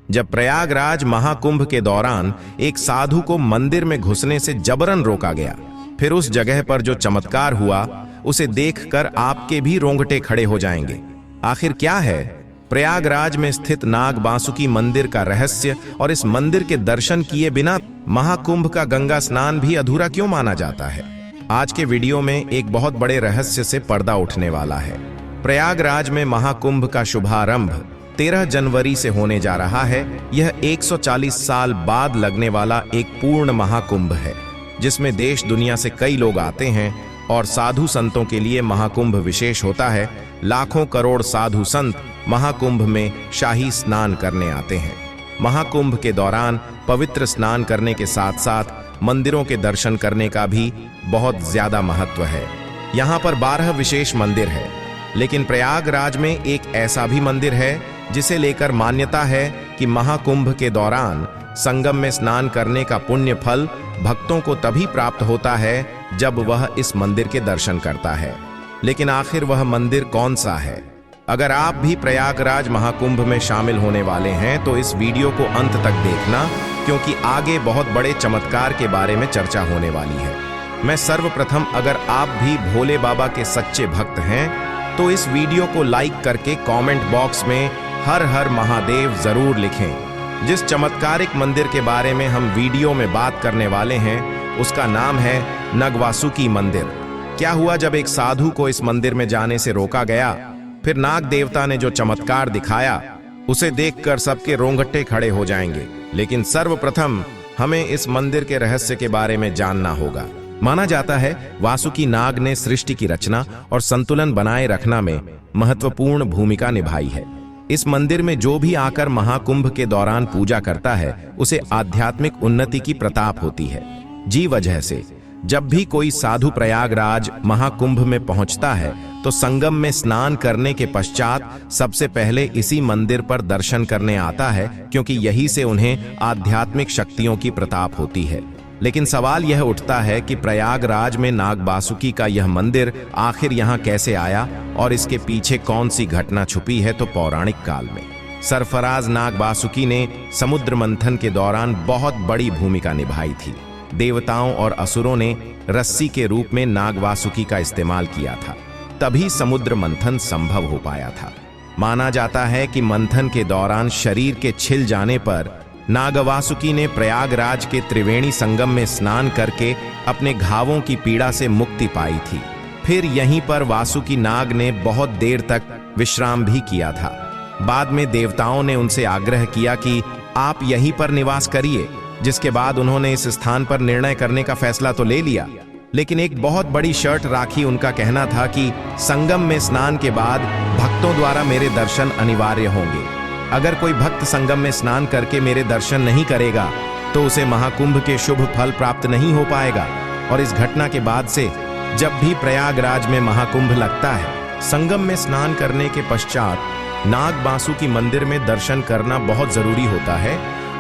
जब प्रयागराज महाकुंभ के दौरान एक साधु को मंदिर में घुसने से जबरन रोका गया। फिर उस जगह पर जो चमत्कार हुआ उसे देखकर आपके भी रोंगटे खड़े हो जाएंगे। आखिर क्या है प्रयागराज में स्थित नाग बासुकी मंदिर का रहस्य, और इस मंदिर के दर्शन किए बिना महाकुंभ का गंगा स्नान भी अधूरा क्यों माना जाता है? आज के वीडियो में एक बहुत बड़े रहस्य से पर्दा उठने वाला है। प्रयागराज में महाकुंभ का शुभारंभ 13 जनवरी से होने जा रहा है। यह 140 साल बाद लगने वाला एक पूर्ण महाकुंभ है, जिसमें देश दुनिया से कई लोग आते हैं और साधु संतों के लिए महाकुंभ विशेष होता है। लाखों करोड़ साधु संत महाकुंभ में शाही स्नान करने आते हैं। महाकुंभ के दौरान पवित्र स्नान करने के साथ साथ मंदिरों के दर्शन करने का भी बहुत ज्यादा महत्व है। यहाँ पर 12 विशेष मंदिर है, लेकिन प्रयागराज में एक ऐसा भी मंदिर है जिसे लेकर मान्यता है कि महाकुंभ के दौरान संगम में स्नान करने का पुण्य फल भक्तों को तभी प्राप्त होता है जब वह इस मंदिर के दर्शन करता है। लेकिन आखिर वह मंदिर कौन सा है? अगर आप भी प्रयागराज महाकुंभ में शामिल होने वाले हैं तो इस वीडियो को अंत तक देखना, क्योंकि आगे बहुत बड़े चमत्कार के बारे में चर्चा होने वाली है। मैं सर्वप्रथम, अगर आप भी भोले बाबा के सच्चे भक्त हैं तो इस वीडियो को लाइक करके कमेंट बॉक्स में हर हर महादेव जरूर लिखें। जिस चमत्कारिक मंदिर के बारे में हम वीडियो में बात करने वाले हैं उसका नाम है नगवासुकी मंदिर। क्या हुआ जब एक साधु को इस मंदिर में जाने से रोका गया? फिर नाग देवता ने जो चमत्कार दिखाया उसे देखकर सबके रोंगटे खड़े हो जाएंगे। लेकिन सर्वप्रथम हमें इस मंदिर के रहस्य के बारे में जानना होगा। माना जाता है वासुकी नाग ने सृष्टि की रचना और संतुलन बनाए रखना में महत्वपूर्ण भूमिका निभाई है। इस मंदिर में जो भी आकर महाकुंभ के दौरान पूजा करता है उसे आध्यात्मिक उन्नति की प्रताप होती है। जी वजह से जब भी कोई साधु प्रयागराज महाकुंभ में पहुंचता है तो संगम में स्नान करने के पश्चात सबसे पहले इसी मंदिर पर दर्शन करने आता है, क्योंकि यही से उन्हें आध्यात्मिक शक्तियों की प्रताप होती है। लेकिन सवाल यह उठता है कि प्रयागराज में नाग बासुकी का यह मंदिर आखिर यहाँ कैसे आया और इसके पीछे कौन सी घटना छुपी है? तो पौराणिक काल में सरफराज नाग बासुकी ने समुद्र मंथन के दौरान बहुत बड़ी भूमिका निभाई थी। देवताओं और असुरों ने रस्सी के रूप में नाग बासुकी का इस्तेमाल किया था, तभी समुद्र मंथन संभव हो पाया था। माना जाता है कि मंथन के दौरान शरीर के छिल जाने पर नागवासुकी ने प्रयागराज के त्रिवेणी संगम में स्नान करके अपने घावों की पीड़ा से मुक्ति पाई थी। फिर यहीं पर वासुकी नाग ने बहुत देर तक विश्राम भी किया था। बाद में देवताओं ने उनसे आग्रह किया कि आप यहीं पर निवास करिए, जिसके बाद उन्होंने इस स्थान पर निर्णय करने का फैसला तो ले लिया, लेकिन एक बहुत बड़ी शर्त राखी। उनका कहना था कि संगम में स्नान के बाद भक्तों द्वारा मेरे दर्शन अनिवार्य होंगे। अगर कोई भक्त संगम में स्नान करके मेरे दर्शन नहीं करेगा तो उसे महाकुंभ के शुभ फल प्राप्त नहीं हो पाएगा। और इस घटना के बाद से जब भी प्रयागराज में महाकुंभ लगता है, संगम में स्नान करने के पश्चात नाग बासुकी मंदिर में दर्शन करना बहुत जरूरी होता है।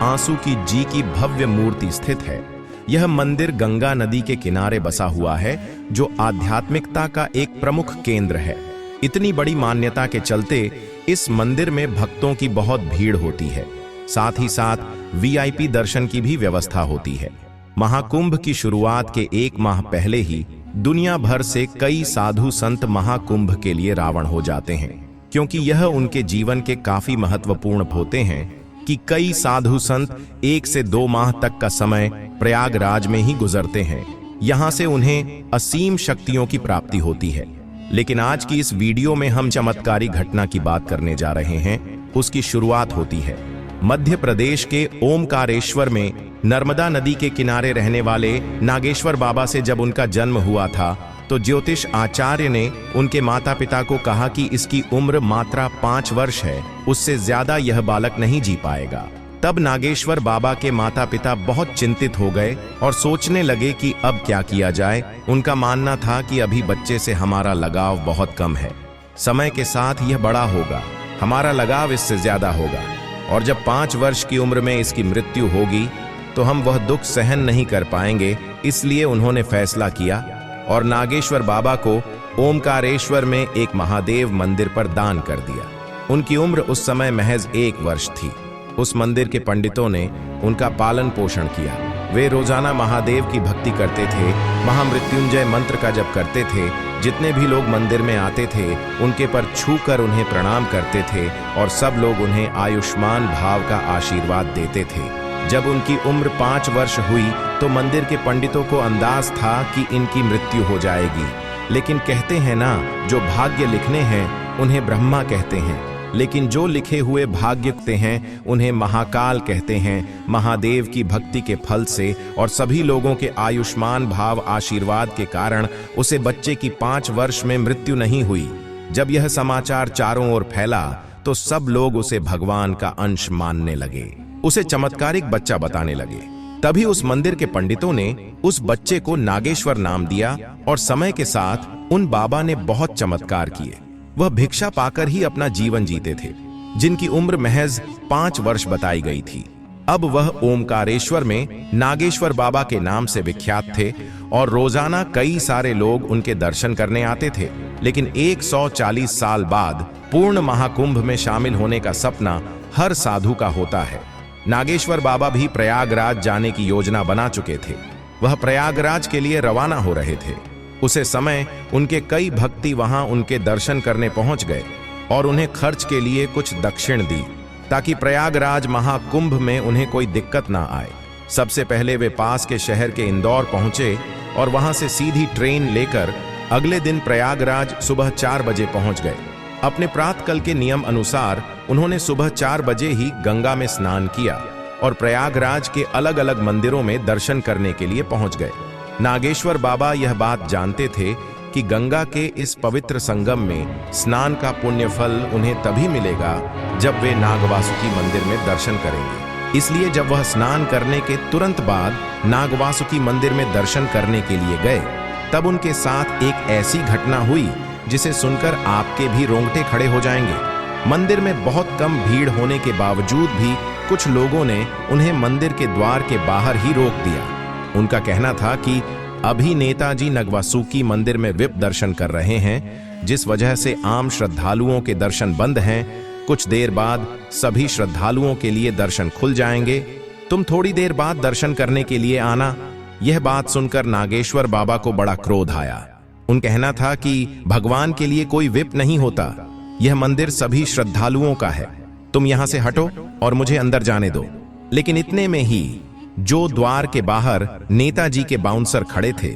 आंसुकी जी की भव्य मूर्ति स्थित है। यह मंदिर गंगा नदी के किनारे बसा हुआ है, जो आध्यात्मिकता का एक प्रमुख केंद्र है। इतनी बड़ी मान्यता के चलते इस मंदिर में भक्तों की बहुत भीड़ होती है। साथ ही साथ वीआईपी दर्शन की भी व्यवस्था होती है। महाकुंभ की शुरुआत के 1 माह पहले ही दुनिया भर से कई साधु संत महाकुंभ के लिए रावण हो जाते हैं, क्योंकि यह उनके जीवन के काफी महत्वपूर्ण होते हैं कि कई साधु संत 1 से 2 माह तक का समय प्रयागराज में ही गुजरते हैं। यहाँ से उन्हें असीम शक्तियों की प्राप्ति होती है। लेकिन आज की इस वीडियो में हम चमत्कारी घटना की बात करने जा रहे हैं। उसकी शुरुआत होती है मध्य प्रदेश के ओमकारेश्वर में नर्मदा नदी के किनारे रहने वाले नागेश्वर बाबा से। जब उनका जन्म हुआ था तो ज्योतिष आचार्य ने उनके माता पिता को कहा कि इसकी उम्र मात्र 5 वर्ष है, उससे ज्यादा यह बालक नहीं जी पाएगा। तब नागेश्वर बाबा के माता पिता बहुत चिंतित हो गए और सोचने लगे कि अब क्या किया जाए। उनका मानना था कि अभी बच्चे से हमारा लगाव बहुत कम है, समय के साथ यह बड़ा होगा, हमारा लगाव इससे ज्यादा होगा, और जब 5 वर्ष की उम्र में इसकी मृत्यु होगी तो हम वह दुख सहन नहीं कर पाएंगे। इसलिए उन्होंने फैसला किया और नागेश्वर बाबा को ओमकारेश्वर में एक महादेव मंदिर पर दान कर दिया। उनकी उम्र उस समय महज 1 वर्ष थी। उस मंदिर के पंडितों ने उनका पालन पोषण किया। वे रोजाना महादेव की भक्ति करते थे, महामृत्युंजय मंत्र का जप करते थे। जितने भी लोग मंदिर में आते थे उनके पर छूकर उन्हें प्रणाम करते थे और सब लोग उन्हें आयुष्मान भाव का आशीर्वाद देते थे। जब उनकी उम्र 5 वर्ष हुई तो मंदिर के पंडितों को अंदाज था कि इनकी मृत्यु हो जाएगी। लेकिन कहते हैं ना, जो भाग्य लिखने हैं उन्हें ब्रह्मा कहते हैं, लेकिन जो लिखे हुए भाग्य लिखते हैं उन्हें महाकाल कहते हैं। महादेव की भक्ति के फल से और सभी लोगों के आयुष्मान भाव आशीर्वाद के कारण उसे बच्चे की 5 वर्ष में मृत्यु नहीं हुई। जब यह समाचार चारों ओर फैला तो सब लोग उसे भगवान का अंश मानने लगे, उसे चमत्कारिक बच्चा बताने लगे। तभी उस मंदिर के पंडितों ने उस बच्चे को नागेश्वर नाम दिया और समय के साथ उन बाबा ने बहुत चमत्कार किए। वह भिक्षा पाकर ही अपना जीवन जीते थे। जिनकी उम्र महज 5 वर्ष बताई गई थी, अब वह ओमकारेश्वर में नागेश्वर बाबा के नाम से विख्यात थे और रोजाना कई सारे लोग उनके दर्शन करने आते थे। लेकिन 140 साल बाद पूर्ण महाकुंभ में शामिल होने का सपना हर साधु का होता है। नागेश्वर बाबा भी प्रयागराज जाने की योजना बना चुके थे। वह प्रयागराज के लिए रवाना हो रहे थे। उसे समय उनके कई भक्ति वहां उनके दर्शन करने पहुंच गए और उन्हें खर्च के लिए कुछ दक्षिण दी ताकि प्रयागराज महाकुंभ में उन्हें कोई दिक्कत ना आए। सबसे पहले वे पास के शहर के इंदौर पहुंचे और वहां से सीधी ट्रेन लेकर अगले दिन प्रयागराज सुबह 4 बजे पहुंच गए। अपने प्रातःकाल के नियम अनुसार उन्होंने सुबह 4 बजे ही गंगा में स्नान किया और प्रयागराज के अलग अलग मंदिरों में दर्शन करने के लिए पहुंच गए। नागेश्वर बाबा यह बात जानते थे कि गंगा के इस पवित्र संगम में स्नान का पुण्य फल उन्हें तभी मिलेगा जब वे नागवासुकी मंदिर में दर्शन करेंगे। इसलिए जब वह स्नान करने के तुरंत बाद नागवासुकी मंदिर में दर्शन करने के लिए गए, तब उनके साथ एक ऐसी घटना हुई जिसे सुनकर आपके भी रोंगटे खड़े हो जाएंगे। मंदिर में बहुत कम भीड़ होने के बावजूद भी कुछ लोगों ने उन्हें मंदिर के द्वार के बाहर ही रोक दिया। उनका कहना था कि अभी नेताजी नगवासुकी मंदिर में विप दर्शन कर रहे हैं, जिस वजह से आम श्रद्धालुओं के दर्शन बंद हैं। कुछ देर बाद सभी श्रद्धालुओं के लिए दर्शन खुल जाएंगे, तुम थोड़ी देर बाद दर्शन करने के लिए आना। यह बात सुनकर नागेश्वर बाबा को बड़ा क्रोध आया। उनका कहना था कि भगवान के लिए कोई विप नहीं होता, यह मंदिर सभी श्रद्धालुओं का है, तुम यहां से हटो और मुझे अंदर जाने दो। लेकिन इतने में ही जो द्वार के बाहर नेताजी के बाउंसर खड़े थे,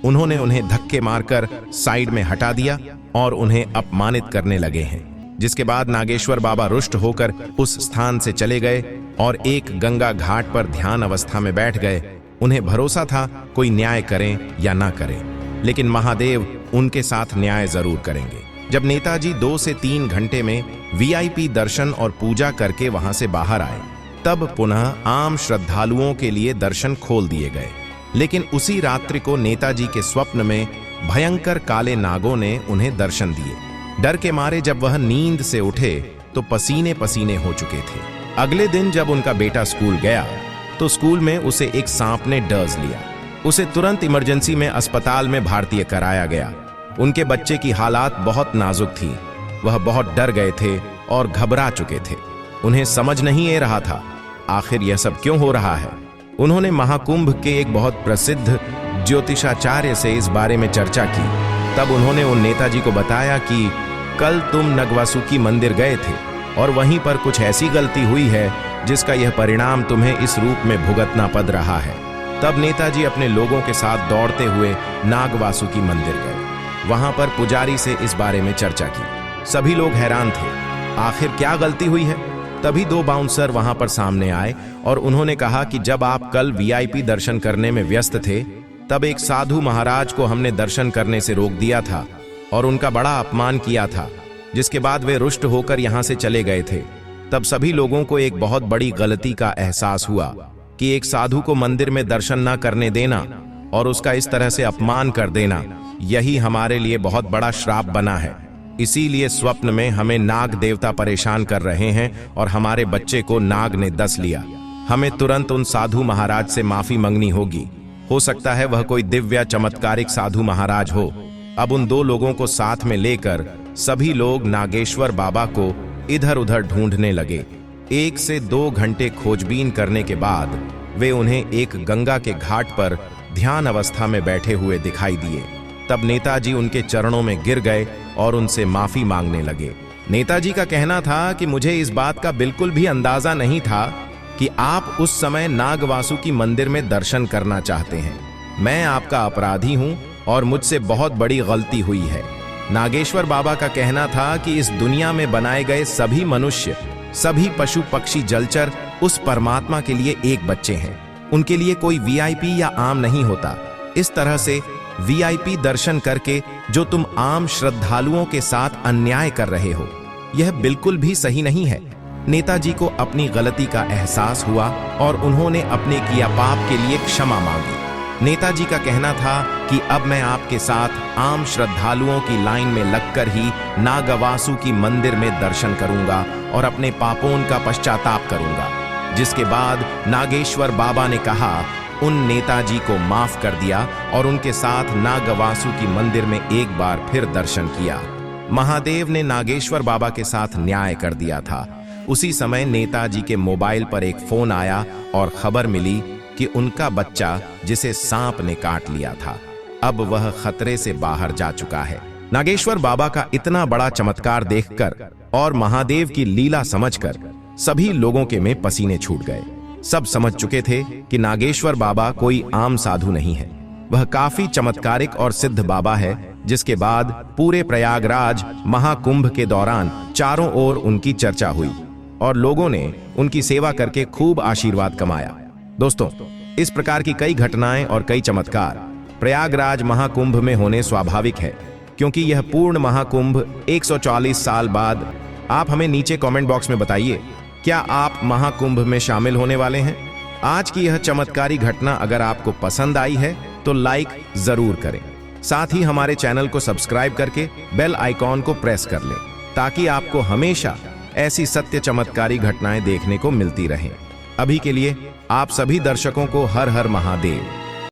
उन्होंने उन्हें धक्के मारकर साइड में हटा दिया और उन्हें अपमानित करने लगे हैं। जिसके बाद नागेश्वर बाबा रुष्ट होकर उस स्थान से चले गए और एक गंगा घाट पर ध्यान अवस्था में बैठ गए। उन्हें भरोसा था कोई न्याय करें या ना करें, लेकिन महादेव उनके साथ न्याय जरूर करेंगे। जब नेताजी 2 से 3 घंटे में वीआईपी दर्शन और पूजा करके वहां से बाहर आए, तब पुनः आम श्रद्धालुओं के लिए दर्शन खोल दिए गए। लेकिन उसी रात्रि को नेताजी के स्वप्न में भयंकर काले नागों ने उन्हें दर्शन दिए। डर के मारे जब वह नींद से उठे तो पसीने पसीने हो चुके थे। अगले दिन जब उनका बेटा स्कूल गया तो स्कूल में उसे एक सांप ने डस लिया। उसे तुरंत इमरजेंसी में अस्पताल में भर्ती कराया गया। उनके बच्चे की हालात बहुत नाजुक थी। वह बहुत डर गए थे और घबरा चुके थे। उन्हें समझ नहीं आ रहा था आखिर यह सब क्यों हो रहा है। उन्होंने महाकुंभ के एक बहुत प्रसिद्ध ज्योतिषाचार्य से इस बारे में चर्चा की। तब उन्होंने उन नेताजी को बताया कि कल तुम नगवासुकी मंदिर गए थे और वहीं पर कुछ ऐसी गलती हुई है जिसका यह परिणाम तुम्हें इस रूप में भुगतना पड़ रहा है। तब नेताजी अपने लोगों के साथ दौड़ते हुए नागवासुकी मंदिर गए। वहां पर पुजारी से इस बारे में चर्चा की। सभी लोग हैरान थे, आखिर क्या गलती हुई है। तभी 2 बाउंसर वहां पर सामने आए और उन्होंने कहा कि जब आप कल वीआईपी दर्शन करने में व्यस्त थे, तब एक साधु महाराज को हमने दर्शन करने से रोक दिया था और उनका बड़ा अपमान किया था, जिसके बाद वे रुष्ट होकर यहां से चले गए थे। तब सभी लोगों को एक बहुत बड़ी गलती का एहसास हुआ कि एक साधु को मंदिर में दर्शन न करने देना और उसका इस तरह से अपमान कर देना, यही हमारे लिए बहुत बड़ा श्राप बना है। इसीलिए स्वप्न में हमें नाग देवता परेशान कर रहे हैं और हमारे बच्चे को नाग ने डस लिया। हमें तुरंत उन साधु महाराज से माफी मांगनी होगी। हो सकता है वह कोई दिव्य चमत्कारिक साधु महाराज हो। अब उन 2 लोगों को साथ में लेकर सभी लोग नागेश्वर बाबा को इधर उधर ढूंढने लगे। 1 से 2 घंटे खोजबीन करने के बाद वे उन्हें एक गंगा के घाट पर ध्यान अवस्था में बैठे हुए दिखाई दिए। तब नेताजी उनके चरणों में गिर गए और उनसे माफी मांगने लगे। नेताजी का कहना था कि मुझे इस बात का बिल्कुल भी अंदाजा नहीं था कि आप उस समय नागवासुकी मंदिर में दर्शन करना चाहते हैं। मैं आपका अपराधी हूं और मुझसे बहुत बड़ी गलती हुई है। नागेश्वर बाबा का कहना था कि इस दुनिया में बनाए गए सभी मनुष्य, सभी पशु पक्षी जलचर उस परमात्मा के लिए एक बच्चे हैं। उनके लिए कोई वीआईपी या आम नहीं होता। इस तरह से वीआईपी दर्शन करके जो तुम आम श्रद्धालुओं के साथ अन्याय कर रहे हो, यह बिल्कुल भी सही नहीं है। नेताजी को अपनी गलती का एहसास हुआ और उन्होंने अपने किया पाप के लिए क्षमा मांगी। नेताजी का कहना था कि अब मैं आपके साथ आम श्रद्धालुओं की लाइन में लगकर ही नागवासुकी मंदिर में दर्शन करूंगा और अपने पापों का पश्चाताप करूंगा। जिसके बाद नागेश्वर बाबा ने कहा, उन नेताजी को माफ कर दिया और उनके साथ नागवासुकी मंदिर में एक बार फिर दर्शन किया। महादेव ने नागेश्वर बाबा के साथ न्याय कर दिया था। उसी समय नेताजी के मोबाइल पर एक फोन आया और खबर मिली कि उनका बच्चा, जिसे सांप ने काट लिया था, अब वह खतरे से बाहर जा चुका है। नागेश्वर बाबा का इतना बड़ा चमत्कार देखकर और महादेव की लीला समझकर सभी लोगों के में पसीने छूट गए। सब समझ चुके थे कि नागेश्वर बाबा कोई आम साधु नहीं है, वह काफी चमत्कारिक और सिद्ध बाबा है। जिसके बाद पूरे प्रयागराज महाकुंभ के दौरान चारों ओर उनकी चर्चा हुई और लोगों ने उनकी सेवा करके खूब आशीर्वाद कमाया। दोस्तों, इस प्रकार की कई घटनाएं और कई चमत्कार प्रयागराज महाकुंभ में होने स्वाभाविक है, क्योंकि यह पूर्ण महाकुंभ 140 साल बाद। आप हमें नीचे कमेंट बॉक्स में बताइए, क्या आप महाकुंभ में शामिल होने वाले हैं? आज की यह चमत्कारी घटना अगर आपको पसंद आई है तो लाइक जरूर करें। साथ ही हमारे चैनल को सब्सक्राइब करके बेल आइकॉन को प्रेस कर लें, ताकि आपको हमेशा ऐसी सत्य चमत्कारी घटनाएं देखने को मिलती रहें। अभी के लिए आप सभी दर्शकों को हर हर महादेव।